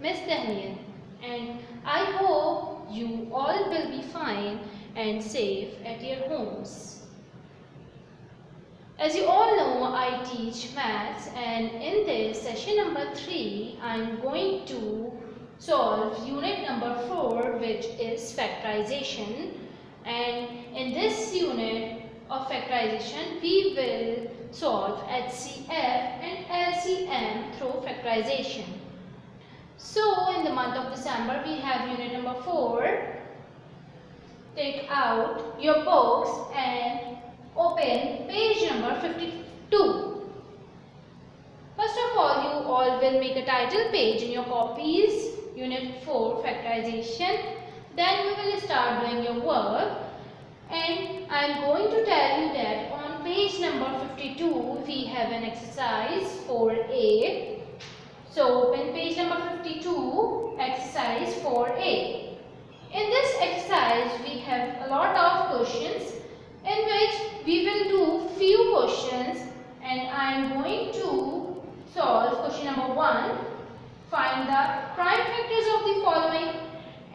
Miss Daniel, and I hope you all will be fine and safe at your homes. As you all know, I teach maths, and in this session number 3, I am going to solve unit number 4, which is factorization. And in this unit of factorization, we will solve HCF and LCM through factorization. So, in the month of December, we have unit number 4. Take out your books and open page number 52. First of all, you all will make a title page in your copies, unit 4 factorization. Then you will start doing your work, and I am going to tell you that on page number 52 we have an exercise 4a. So open page number 52, exercise 4a. In this exercise we have a lot of questions in which we will do few questions, and I am going to solve question number 1. Find the prime factors of the following,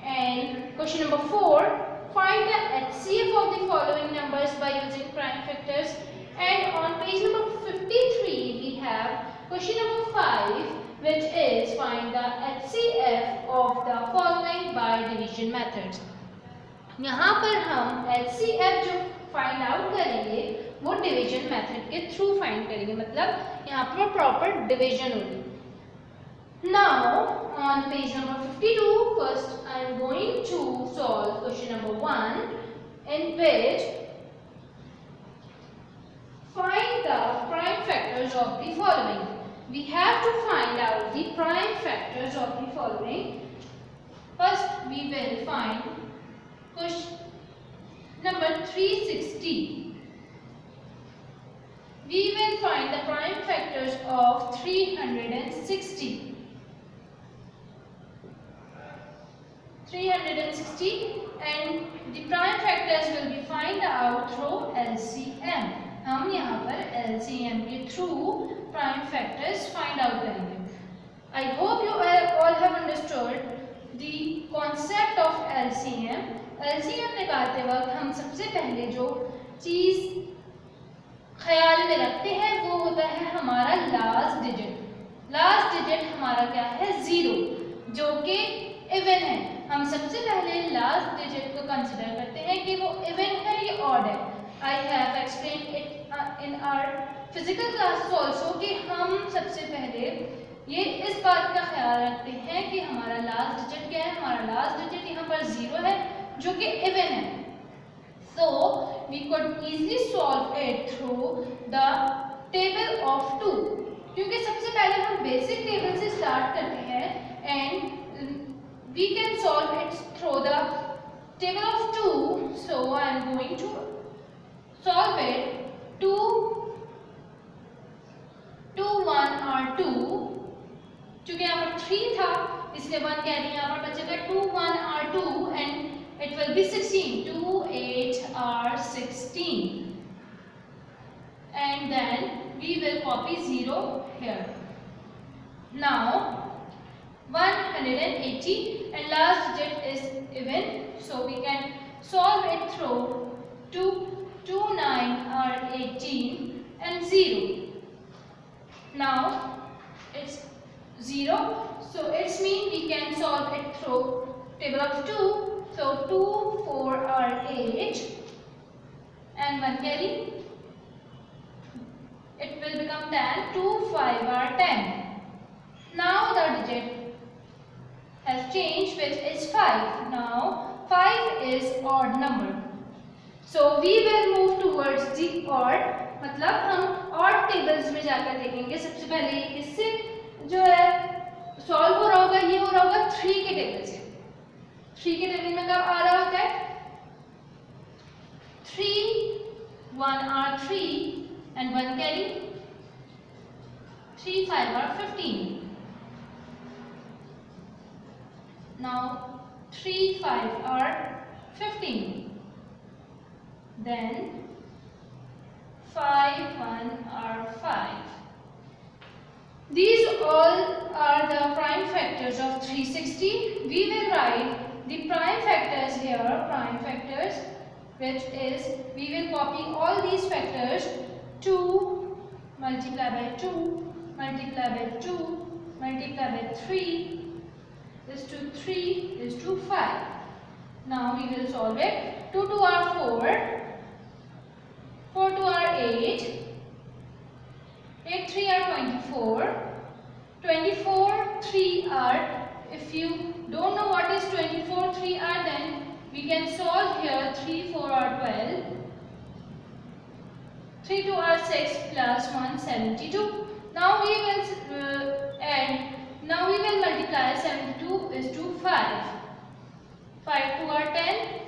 and question number 4. Find the HCF of the following numbers by using prime factors. And on page number 53 we have question number 5, which is find the HCF of the following by division method. यहाँ पर हम HCF जो find out करेंगे वो division method के through find करेंगे, मतलब यहाँ पर प्रॉपर डिवीजन होगी. Now on page number 52, first I am going to solve question number 1, in which find the prime factors of the following. We have to find out the prime factors of the following. First we will find question number 360. We will find the prime factors of 360. 360, and the prime factors will be find out through LCM. हम यहाँ पर LCM के through prime factors find out करेंगे. I hope you all have understood the concept of LCM. LCM निकालते वक्त हम सबसे पहले जो चीज़ ख्याल में रखते हैं वो होता है हमारा लास्ट डिजिट. लास्ट डिजिट हमारा क्या है? 0, जो कि इवन है. हम सबसे पहले लास्ट डिजिट को कंसिडर करते हैं कि वो इवन है या ऑड है. I have explain it in our physical classes also कि हम सबसे पहले ये इस बात का ख्याल रखते हैं कि हमारा लास्ट डिजिट क्या है. हमारा लास्ट डिजिट यहाँ पर 0 है जो कि इवन है. So we could easily solve it through the table of 2, क्योंकि सबसे पहले हम बेसिक टेबल से स्टार्ट करते हैं and we can solve it through the table of 2. So I am going to solve it. 2 1 और 2, क्योंकि यहाँ पर 3 था इसलिए 1 कैरी यहाँ पर बचेगा. 2 1 और 2 and it will be 16. 2 8 are 16, and then we will copy 0 here. Now 180, and last digit is even, so we can solve it through 2 9 are 18 and 0. Now it's 0, so it's mean we can solve it through table of 2. So 2 4 are 8 and 1 carry, it will become 10. 2 5 are 10. Now the digit has changed, which is 5. Now 5 is odd number, so we will move towards the odd. मतलब हम odd tables में जाकर देखेंगे. सबसे पहले इससे जो है सॉल्व हो रहा होगा, ये हो रहा होगा 3 के टेबल से. 3 के टेबल में कब आ रहा होता है? 3 1 are 3 and 1 carry. 3 5 are 15. Now 3 5 are 15. Then 5 1 are 5. These all are the prime factors of 360. We will write the prime factors here, prime factors, which is, we will copy all these factors. 2 multiply by 2 multiply by 2 multiply by 3 is to 3 is to 5. Now we will solve it. 2 to our 4, 4 to our 8, 8 3 are 24, 24 3 are, if you don't know what is 24 3 are, then we can solve here. 3 4 are 12, 3 2 are 6 plus 1 72. Now we will now we will multiply. 72 is to 5, 5 2 are 10,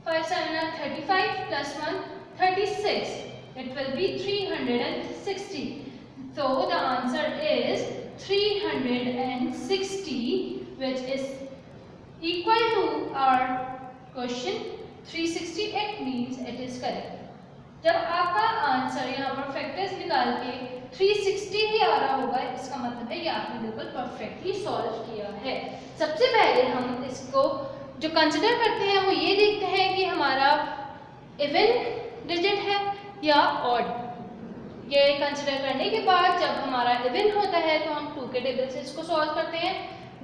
5 7 are 35 plus 1 36. It will be 360. So the answer is 360, which is equal to our question 360. It means it is correct. जब आपका answer यहाँ पर factors निकाल के 360 ही आ रहा होगा, इसका मतलब है ये आपने बिल्कुल परफेक्टली सॉल्व किया है। सबसे पहले हम इसको जो कंसिडर करते हैं वो ये देखते हैं कि हमारा इवन डिजिट है या ऑड। ये कंसिडर करने के बाद जब हमारा इवन होता है तो हम 2 के टेबल से इसको सॉल्व करते हैं।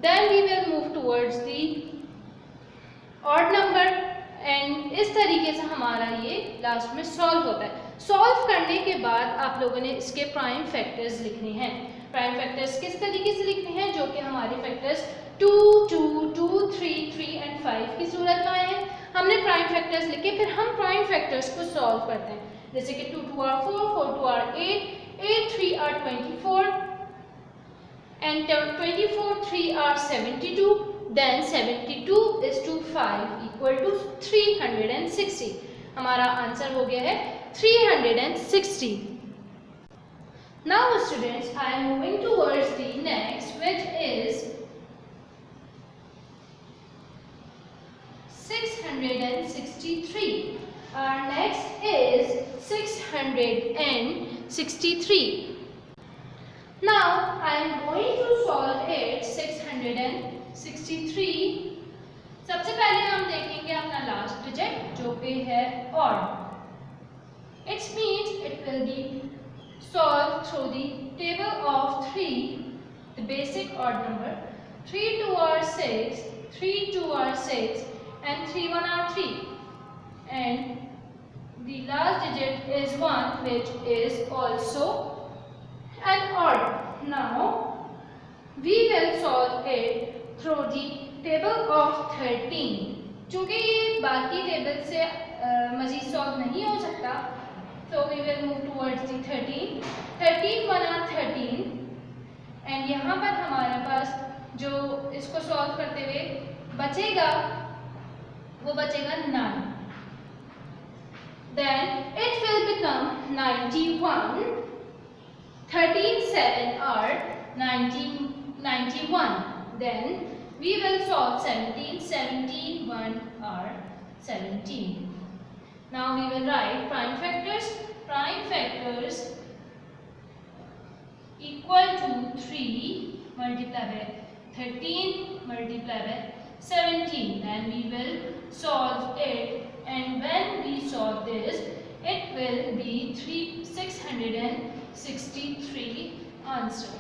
Then we will move towards the odd number, and इस तरीके से हमारा ये लास्ट में सॉल्व होता है। सॉल्व करने के बाद आप लोगों ने इसके प्राइम फैक्टर्स लिखने हैं। प्राइम फैक्टर्स किस तरीके से लिखने हैं, जो कि हमारे फैक्टर्स 2 2 2 3 3 एंड 5 की सूरत में आए हैं। हमने प्राइम फैक्टर्स लिखे, फिर हम प्राइम फैक्टर्स को सॉल्व करते हैं। जैसे कि 2 2 are 4, 4 2 are 8, 8 3 are 24 and 24 3 are 72. Then 72 is to 5 equal to 360. हमारा आंसर हो गया है 360. Now students, I am moving towards the next, which is 663. Our next is 663. Now I am going to solve it. 663. सबसे पहले हम देखेंगे अपना last digit जो कि है odd. It means it will be solved through the table of 3, the basic odd number. 3 2 are 6, 3 2 are 6 and 3 1 are 3, and the last digit is 1, which is also an odd. Now we will solve it through the table of 13. चूँकि ये बाकी table से मज़ीद solve नहीं हो सकता, so we will move towards the 13. 13 1 are 13 and यहाँ पर हमारे पास जो इसको सॉल्व करते हुए बचेगा वो बचेगा 9. Then it will become 91. 13 7 are 91. Then we will solve 17. 71 are 17. Now we will write prime factors. Prime factors equal to 3 multiplied by 13 multiplied by 17. Then we will solve it, and when we solve this, it will be 663 answer.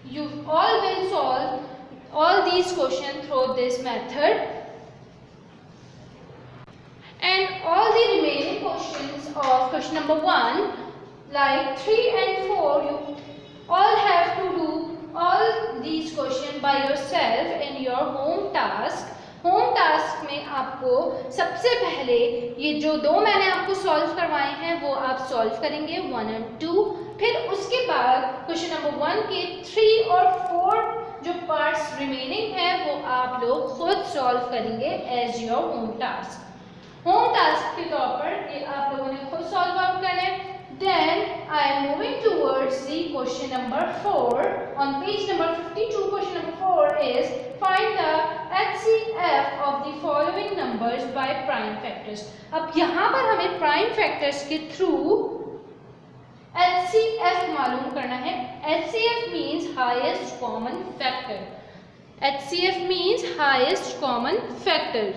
You all will solve all these questions through this method, and all the remaining questions of question number 1, like 3 and 4, you all have to do all these questions by yourself in your home task. Home task में आपको सबसे पहले ये जो दो मैंने आपको solve करवाए हैं वो आप सॉल्व करेंगे 1 और 2। फिर उसके बाद क्वेश्चन नंबर 1 के 3 और 4 जो पार्ट्स रिमेनिंग हैं वो आप लोग खुद सॉल्व करेंगे as your home task. Home task के तौर पर ये आप लोगों ने खुद सॉल्व आउट करना है। Then I am moving towards the question number 4. On page number 52, question number 4 is find the HCF of the following numbers by prime factors. अब यहाँ पर हमें prime factors के थ्रू HCF मालूम करना है। HCF means highest common factor. HCF means highest common factor.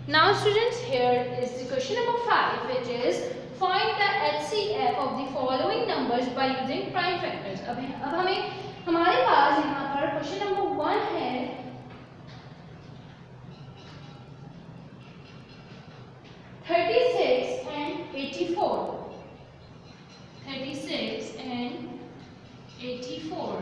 Now students, here is the question number 5, which is find the HCF of the following numbers by using prime factors. अब हमें हमारे पास यहाँ पर question number 1 है 36 and 84. 36 and 84.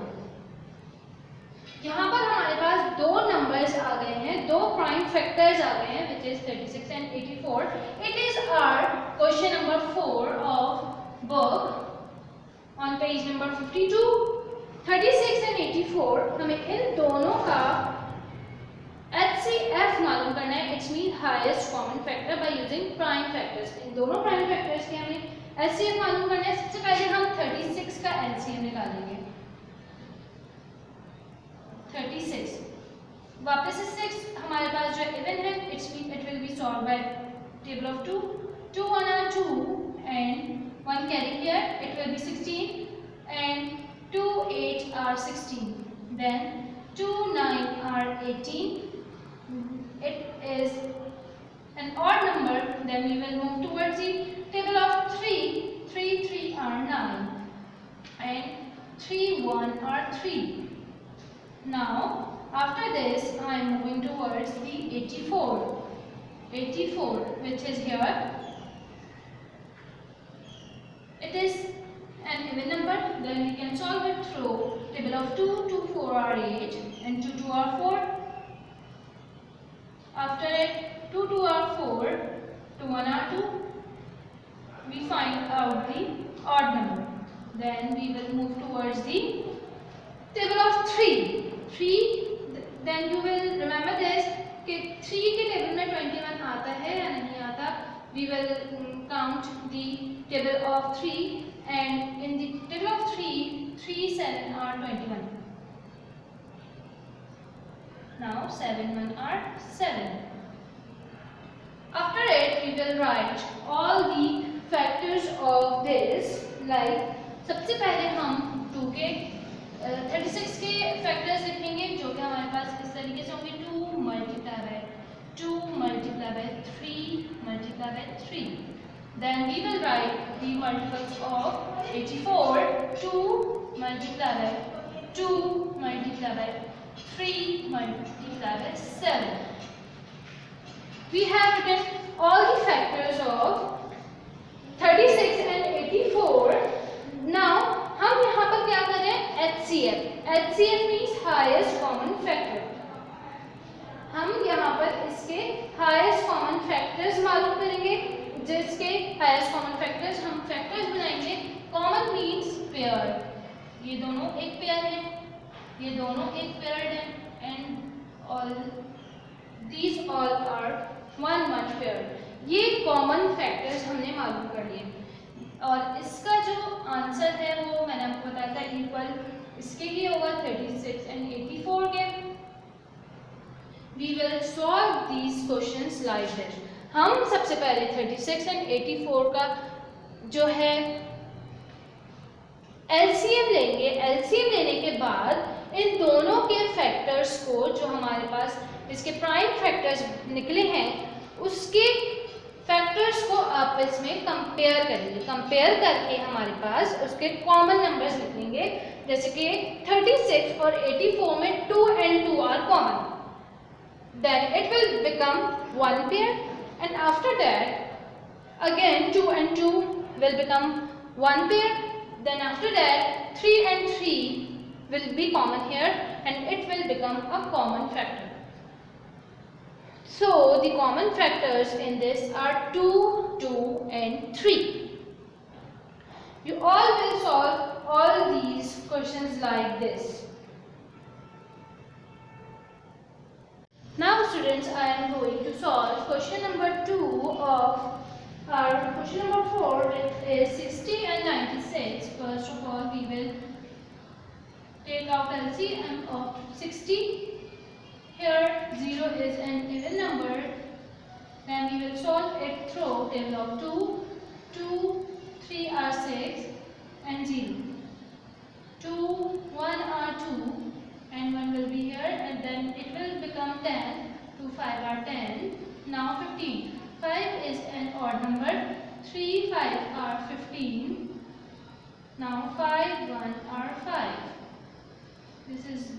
यहाँ पर हमारे पास दो नंबर्स आ गए हैं, दो प्राइम फैक्टर्स आ गए हैं, which is 36 and 84. It is our question number 4 of book on page number 52. 36 and 84, हमें इन दोनों का HCF मालूम करना है. It means highest common factor by using prime factors. इन दोनों प्राइम फैक्टर्स के हमें HCF मालूम करना है. सबसे पहले हम 36 का LCM निकालेंगे. 36 वापस से 6 हमारे पास जो इवन है, it will be solved by table of 2. 2 1 are 2 and 1 carry here, it will be 16, and 2 8 are 16, then 2 9 are 18. It is an odd number, then we will move towards the table of 3. 3 3 are 9 and 3 1 are 3. Now after this I am moving towards the 84. 84, which is here. It is an even number, then we can solve it through table of 2. 2 4 are 8 and 2 2 are 4. After it 2 2 are 4, 2 1 are 2. We find out the odd number. Then we will move towards the table of 3. 3, then you will remember this कि 3 के table में 21 आता है या नहीं आता. We will count the table of 3, and in the table of 3, 3 7 are 21. Now 7 1 are 7. After it we will write all the factors of this. Like सबसे पहले हम 2 के 36 के फैक्टर्स लिखेंगे, जो कि हमारे पास इस तरीके से होंगे. 2 multiplied by 2 multiplied by 3 multiplied by 3. Then we will write the multiples of 84. 2 multiplied by 2 multiplied by 3 multiplied by 7. We have written all the factors of 36 and 84. Now हम यहाँ पर क्या कर रहे हैं? HCF. HCF means highest common factor. हम यहाँ पर इसके highest common factors मालूम करेंगे. जिसके highest common factors हम factors बनाएंगे. Common means pair. ये दोनों एक पेयर है, ये दोनों एक पेयर है, and all these all are one pair. ये common factors हमने मालूम कर लिए. और इसका जो आंसर है वो मैंने आपको बताया था इक्वल इसके ही होगा 36 and 84 के. We will solve these questions like this. हम सबसे पहले 36 and 84 का जो है LCM लेंगे. LCM लेने के बाद इन दोनों के फैक्टर्स को, जो हमारे पास इसके प्राइम फैक्टर्स निकले हैं, उसके फैक्टर्स को आपस में कंपेयर करेंगे. कंपेयर करके हमारे पास उसके कॉमन नंबर्स निकलेंगे. जैसे कि 36 और 84 में 2 and 2 are common. Then it will become one pair, and after that again 2 and 2 will become one pair. Then after that 3 and 3 will be common here, and it will become a common factor. So the common factors in this are 2, 2 and 3. You all will solve all these questions like this. Now students, I am going to solve question number 2 of our question number 4, which is 60 and 96. First of all, we will take out LCM of 60. Here 0 is an even number. Then we will solve it through table of 2. 2 3 are 6 and 0. 2, 1 are 2 and 1 will be here, and then it will become 10. 2, 5 are 10. Now 15. 5 is an odd number. 3, 5 are 15. Now 5, 1 are 5. This is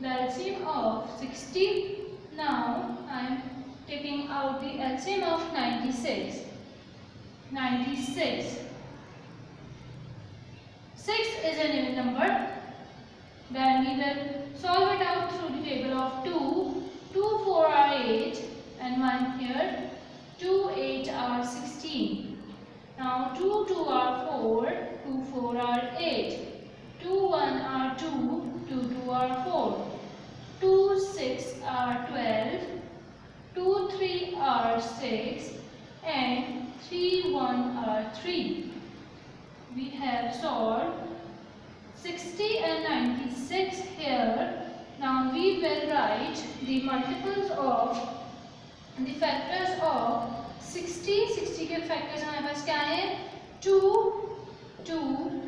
the LCM of 60. Now I am taking out the LCM of 96. 96. 6 is an even number. Then we will solve it out through the table of 2. 2, 4 are 8 and 1 here. 2, 8 are 16. Now 2, 2 are 4. 2, 4 are 8. 2, 1 are 2. 2, 2 are 4. 2, 6 are 12. 2, 3 are 6 and 3, 1 are 3. We have solved 60 and 96 here. Now we will write the multiples of the factors of 60. 60 के factors हमारे पास क्या हैं? 2, 2,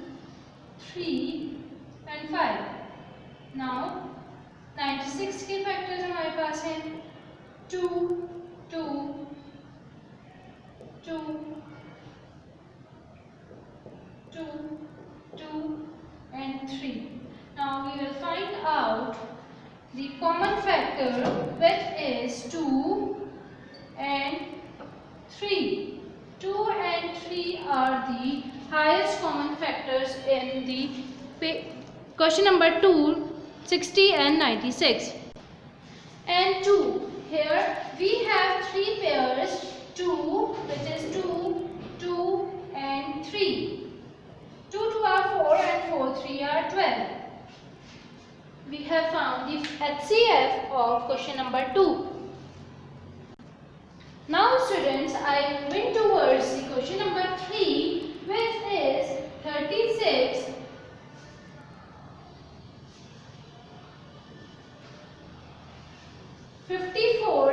3 and 5. Now 96 के factors हमारे पास हैं 2, 2, 2, 2, 2 and 3. Now we will find out the common factor, which is 2 and 3. 2 and 3 are the highest common factors in the question number 2, 60 and 96. And 2. Here we have 3 pairs, 2, which is 2, 2 and 3. 2, 2 are 4 and 4, 3 are 12. We have found the HCF of question number 2. Now students, I am moving towards the question number 3, which is 36, 54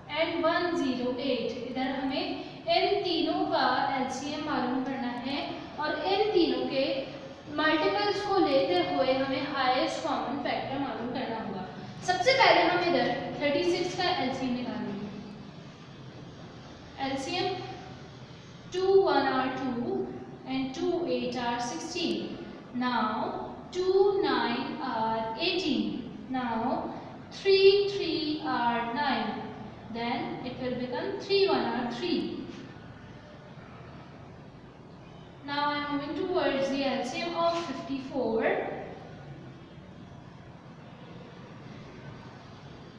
and 108. इधर हमें इन तीनों का LCM मालूम करना है और इन तीनों के मल्टीपल्स को लेते हुए हमें हाईएस्ट कॉमन फैक्टर मालूम करना होगा। सबसे पहले हम इधर 36 का LCM निकालेंगे। LCM 2, 1 are 2 and 2, 8 are 16. Now 2, 9 are 18. Now 3, 3 are 9. Then it will become 3, 1 are 3. Now I am moving towards the LCM of 54.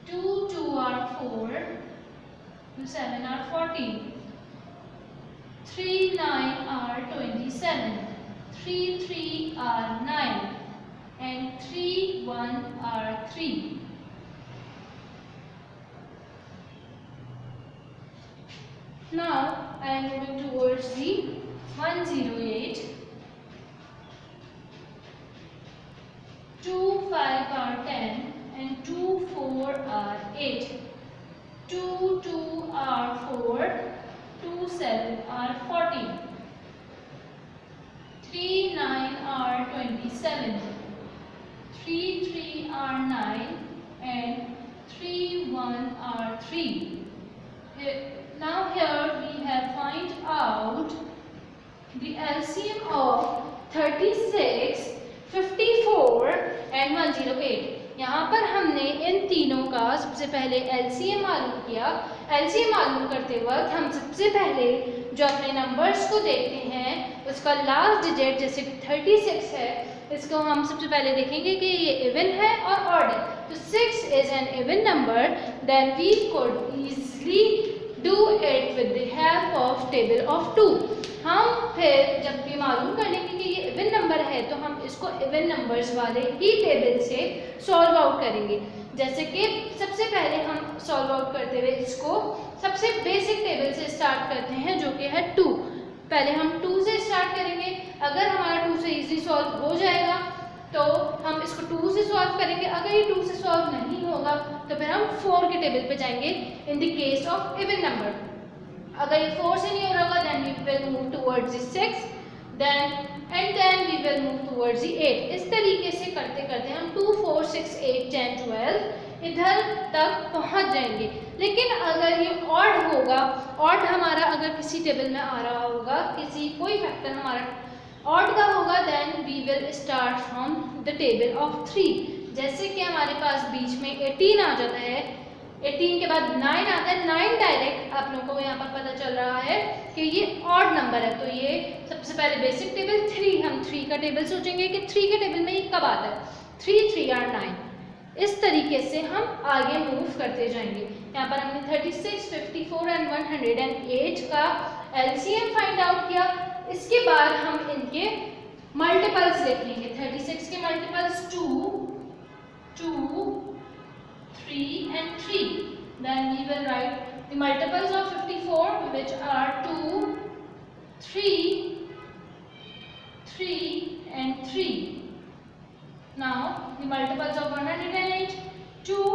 2, 2 are 4. 2, 7 are 14. 3, 9 are 27. 3, 3 are 9. And 3, 1 are 3. Now I am moving towards the 108. 2, 5 are 10 and 2, 4 are 8. 2, 2 are 4. 2, 7 are 14. 3, 9 are 27. 3, 3 are 9 and 3, 1 are 3. Now here we have find out the LCM of 36, 54 and 108. यहाँ पर हमने इन तीनों का सबसे पहले LCM मालूम किया। LCM मालूम करते वक्त हम सबसे पहले जो अपने नंबर्स को देखते हैं उसका लास्ट डिजिट जैसे 36 है, इसको हम सबसे पहले देखेंगे कि ये इवन है और ऑड है। तो 6 is an even number, then we could easily do it with the help of table of 2. हम फिर जब भी मालूम कर लेंगे कि ये इवन नंबर है तो हम इसको इवन नंबर्स वाले ही टेबल से सॉल्व आउट करेंगे। जैसे कि सबसे पहले हम सॉल्व आउट करते हुए इसको सबसे बेसिक टेबल से स्टार्ट करते हैं जो कि है 2। पहले हम 2 से स्टार्ट करेंगे। अगर हमारा 2 से इजी सॉल्व हो जाएगा तो हम इसको 2 से सॉल्व करेंगे। अगर ये 2 से सॉल्व नहीं होगा तो फिर हम 4 के टेबल पे जाएंगे in the case of even number. अगर ये 4 से नहीं हो रहा होगा then we will move towards the 6, then we will move towards the 8. इस तरीके से करते करते हम 2, 4, 6, 8, 10, 12 इधर तक पहुंच जाएंगे। लेकिन अगर ये ऑड होगा, ऑड हमारा अगर किसी टेबल में आ रहा होगा, कोई फैक्टर हमारा ऑड का होगा, then we will start from the table of 3। जैसे कि हमारे पास बीच में 18 आ जाता है, 18 के बाद 9 आता है, 9 डायरेक्ट आप लोगों को यहाँ पर पता चल रहा है कि ये ऑड नंबर है। तो ये सबसे पहले बेसिक टेबल 3, हम 3 का टेबल सोचेंगे कि 3 के टेबल में ये कब आता है, 3, 3 और 9। इस तरीके से हम आगे मूव करते जाएंगे। यहाँ पर हमने 36, 54 एंड 108 का एलसीएम फाइंड आउट किया। इसके बाद हम इनके मल्टीपल्स लिखेंगे। 36 के multiples 2, 2, 3 and 3. Then we will write the multiples of 54, which are 2, 3, 3 and 3. Now the multiples of 108, 2,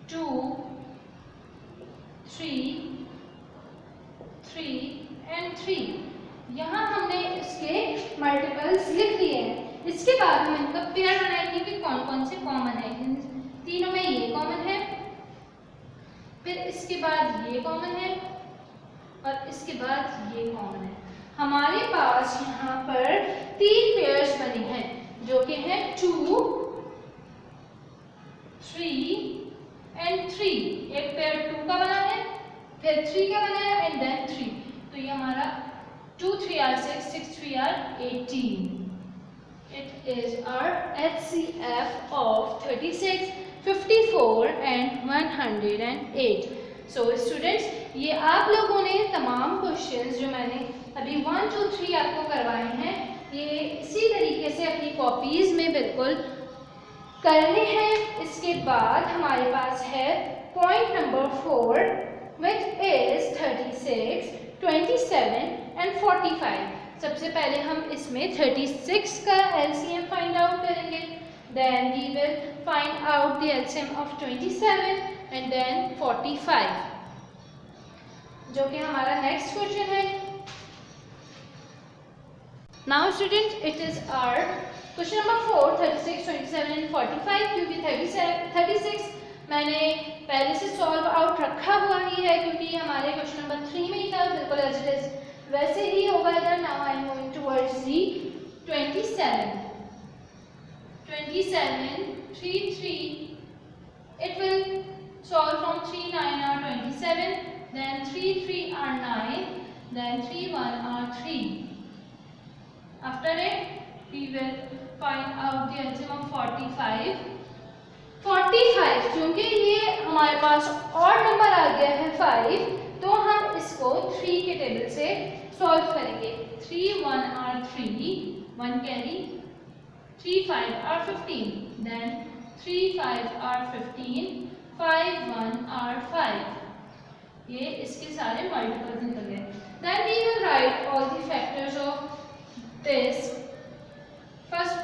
2, 3, 3 and 3. यहाँ हमने इसके मल्टीपल्स लिख लिए हैं। इसके बाद हम इनका पेयर बनाएंगे कि कौन कौन से कॉमन है। तीनों में ये कॉमन है, फिर इसके बाद ये कॉमन है और इसके बाद ये कॉमन है। हमारे पास यहाँ पर 3 पेयर्स बने हैं जो कि हैं 2, 3 एंड 3। एक पेयर 2 का बना है, फिर 3 का बना है एंड देन 3। तो ये हमारा 2, 3 are 6, 6, 3 are 18. It is our HCF of 36, 54 and 108. So students, ये आप लोगों ने तमाम क्वेश्चंस जो मैंने अभी 1, 2, 3 आपको करवाए हैं, ये इसी तरीके से अपनी कॉपीज में बिल्कुल करने हैं। इसके बाद हमारे पास है point number 4, which is 36, 27 and 45। सबसे पहले हम इसमें 36 का LCM फाइंड आउट करेंगे, then we will find out the LCM of 27 and then 45, जो कि हमारा नेक्स्ट क्वेश्चन है। Now students, it is our question number 4, 36, 27 and 45। क्योंकि 36 मैंने पहले से सॉल्व आउट रखा हुआ ही है, क्योंकि हमारे क्वेश्चन नंबर 3 में ही था, बिल्कुल एज इट इज वैसे ही होगा इधर। Now I am moving towards the 27, 3, 3, it will solve from 3, 9 are 27, then 3, 3 are 9, then 3, 1 are 3. After it, we will find out the LCM of 45. 45, क्योंकि ये हमारे पास और नंबर आ गया है 5, तो हम इसको 3 के टेबल से सॉल्व करेंगे। 3, 1 are 3, 1 carry, 3, 5 are 15, then 3, 5 are 15, 5, 1 are 5। ये इसके सारे मल्टीपल्स निकल गए। Then we will write all the factors of this. First,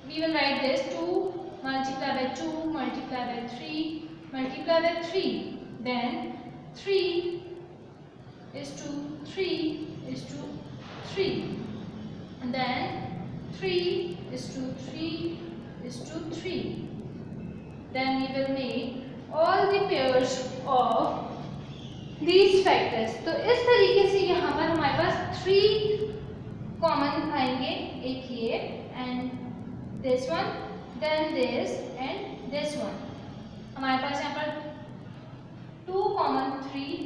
we will write this 2 multiply by 2 multiply by 3 multiply by 3. Then 3 is to 3 is to 3. And then 3 is to 3 is to 3. Then we will make all the pairs of these factors. तो इस तरीके से यहाँ पर हमारे पास 3 common आएंगे, एक ये and this one, then this and this one। हमारे पास यहाँ पर 2 कॉमन 3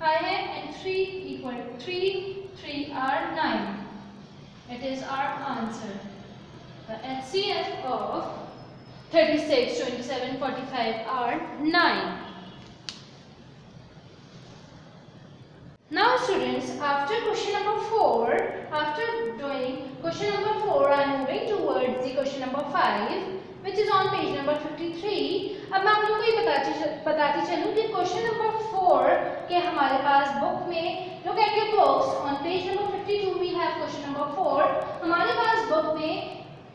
आए हैं and 3 equal 3 are 9। It is our answer। The HCF of 36, 27, 45 are 9। Now students, after question number 4, after doing question number 4, I am moving towards the question number 5, which is on page number 53। अब मैं आप लोगों को ये बताती चलूँ कि question number 4 के हमारे पास बुक में, look at your books on page number 52 we have question number 4। हमारे पास बुक में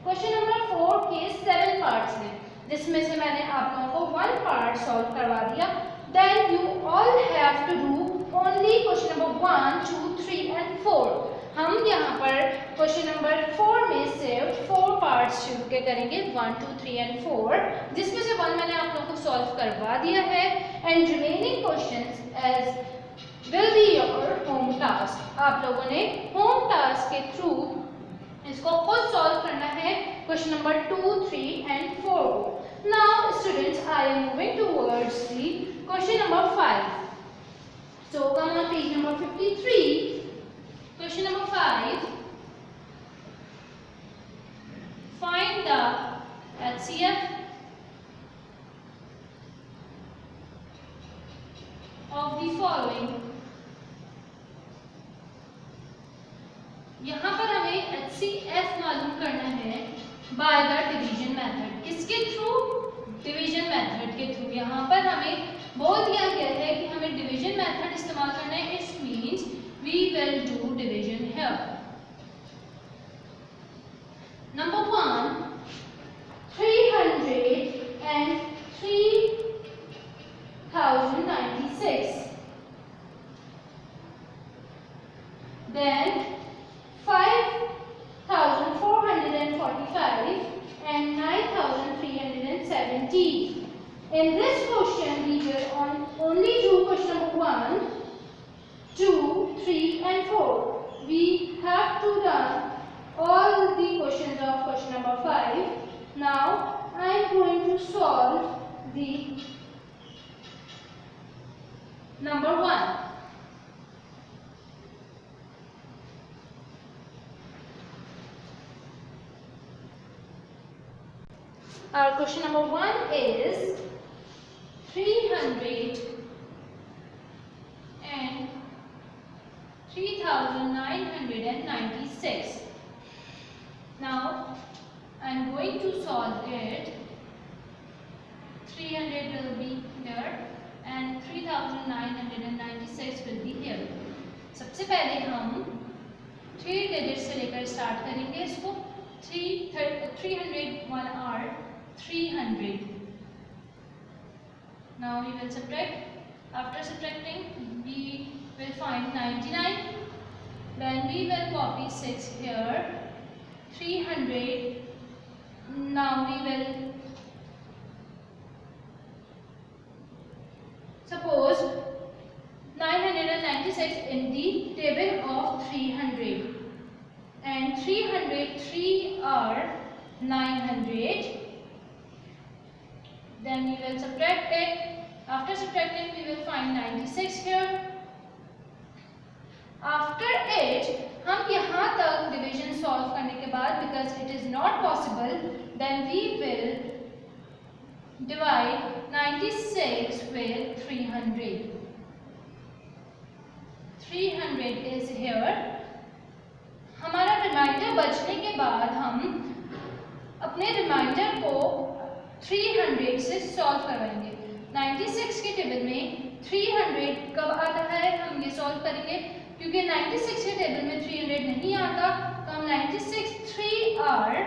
क्वेश्चन नंबर 4 के 7 पार्ट्स हैं, जिसमें से मैंने आप लोगों को 1 पार्ट सॉल्व करवा दिया। Then you all have to do only question number 1, 2, 3 and 4. हम यहाँ पर क्वेश्चन नंबर 4 में सिर्फ 4 पार्ट्स के करेंगे 1, 2, 3 एंड 4, जिसमें से 1 मैंने आप लोगों को सॉल्व करवा दिया है and remaining questions as will be your home task. आप लोगों ने होम टास्क के थ्रू इसको खुद सॉल्व करना है question number 2, 3 and 4. Now students, I am moving towards the question number 5. So come on page number 53. Question number 5. Find the HCF of the following. यहाँ पर हमें HCF मालूम करना है बाय द डिवीजन मेथड. किसके through? Division method के through. यहाँ पर हमें बोल दिया गया है कि हमें डिवीजन मेथड इस्तेमाल करना है. It means we will do division here. Number 1, 303,096. Then 5,445 and 9,370. In this question, we will only do question number 1, 2, 3 and 4. We have to done all the questions of question number 5. Now, I am going to solve the number 1. Our question number 1 is 303,996. Now I am going to solve it. 300 will be here and 3,996 will be here. सबसे पहले हम 3 digit से लेकर start करेंगे इसको. 301 are 300. Now we will subtract. After subtracting, we will find 99. Then we will copy 6 here. 300. Now we will suppose 996 in the table of 300. And 303 are 900. Then we will subtract it. After subtracting, we will find 96 here. After it, हम यहाँ तक division solve करने के बाद, because it is not possible, then we will divide 96 with 300. 300 is here. हमारा reminder बचने के बाद हम अपने रिमाइंडर को 300 से सॉल्व करवाएंगे. 96 के टेबल में 300 कब आता है हम ये सॉल्व करेंगे, क्योंकि 96 के टेबल में 300 नहीं आता, तो हम 96 3 are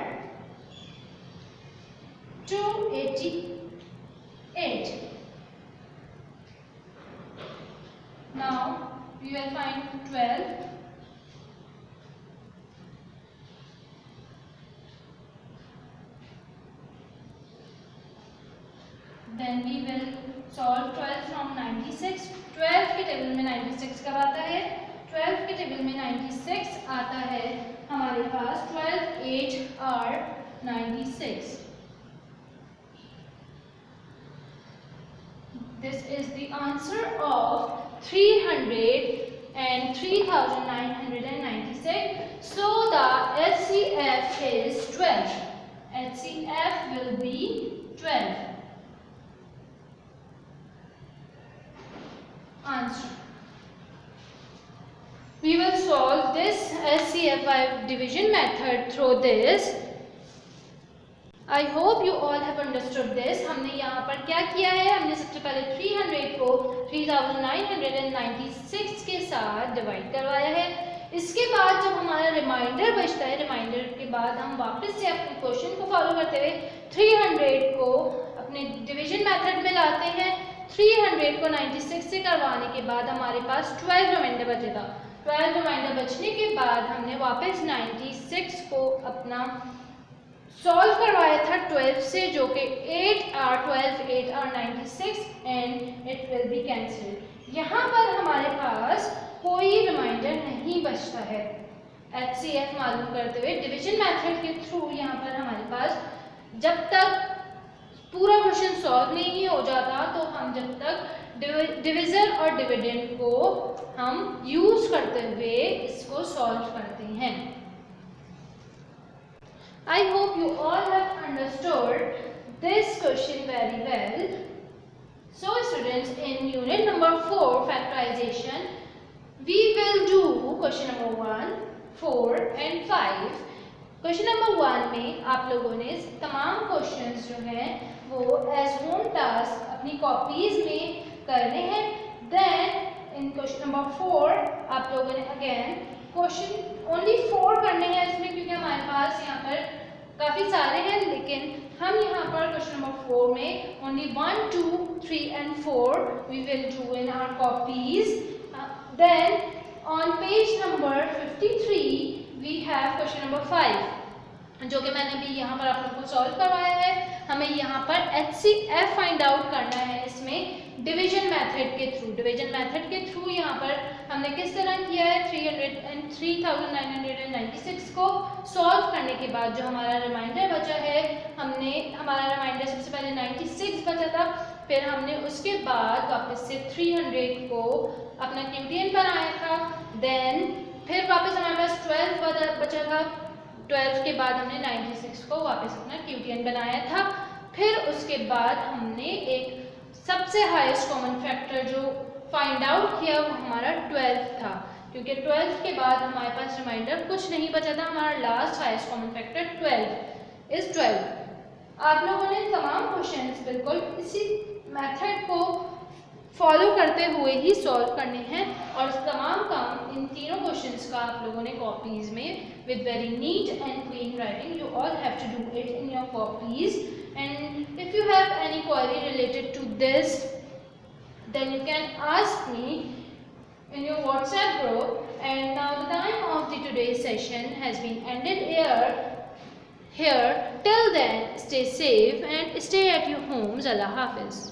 288. Now we will find 12. Then we will solve 12 from 96. 12 के टेबल में 96 कब आता है? 12 के टेबल में 96 आता है हमारे पास 12 8 are 96. This is the answer of 300 and 3,996. So the HCF is 12. HCF will be 12. Answer. We will solve this HCF by division method through this. I hope you all have understood this. हमने यहाँ पर क्या किया है, हमने सबसे पहले 300 को 3,996 के साथ डिवाइड करवाया है. इसके बाद जब हमारा रिमाइंडर बचता है, रिमाइंडर के बाद हम वापस से अपने क्वेश्चन को फॉलो करते हुए 300 को अपने डिवीजन मेथड में लाते हैं. 300 को 96 से करवाने के बाद हमारे पास 12 रिमाइंडर बचेगा। 12 रिमाइंडर बचने के बाद हमने वापस 96 को अपना सॉल्व करवाया था 12 से, जो कि 8 are 12 8 are 96 and it will be cancelled. यहाँ पर हमारे पास कोई रिमाइंडर नहीं बचता है। HCF मालूम करते हुए डिवीजन मेथड के थ्रू यहाँ पर हमारे पास जब तक पूरा क्वेश्चन सॉल्व नहीं हो जाता तो हम जब तक डिविजन और डिविडेंड को हम यूज करते हुए इसको सॉल्व करते हैं। I hope you all have understood this question very well. So students, in unit number 4 factorization, we will do question number 1, 4 and 5. Question number 1 में आप लोगों ने तमाम क्वेश्चंस जो हैं वो एज होम टास्क अपनी कॉपीज में करने हैं। देन इन क्वेश्चन नंबर 4 आप लोगों ने अगेन क्वेश्चन ओनली 4 करने हैं इसमें, क्योंकि हमारे पास यहाँ पर काफ़ी सारे हैं, लेकिन हम यहाँ पर क्वेश्चन नंबर 4 में only 1, 2, 3 and 4 we will do in our copies. Then on page number 53 we have question number 5, जो कि मैंने भी यहाँ पर आप लोगों को सॉल्व करवाया है। हमें यहाँ पर HCF फाइंड आउट करना है इसमें डिवीजन मेथड के थ्रू। डिवीजन मेथड के थ्रू यहाँ पर हमने किस तरह किया है, 3996 को सॉल्व करने के बाद जो हमारा रिमाइंडर बचा है, हमारा रिमाइंडर सबसे पहले 96 बचा था, फिर हमने उसके बाद वापस से 300 को अपना क्यूटियन बनाया था। देन फिर वापस हमारे पास 12 बचा था, 12 के बाद हमने 96 को वापस अपना क्यूटियन बनाया था। फिर उसके बाद हमने एक सबसे हाईएस्ट कॉमन फैक्टर जो फाइंड आउट किया वो हमारा 12 था, क्योंकि 12 के बाद हमारे पास रिमाइंडर कुछ नहीं बचा था। हमारा last highest common factor 12 is 12। आप लोगों ने तमाम क्वेश्चंस बिल्कुल इसी मेथड को फॉलो करते हुए ही सॉल्व करने हैं, और तमाम काम इन तीनों क्वेश्चंस का आप लोगों ने कॉपीज में with very neat and clean writing you all have to do it in your copies. And if you have any query related to this then you can ask me in your WhatsApp group. And now the time of the today's session has been ended here. Till then, stay safe and stay at your homes. Allah Hafiz.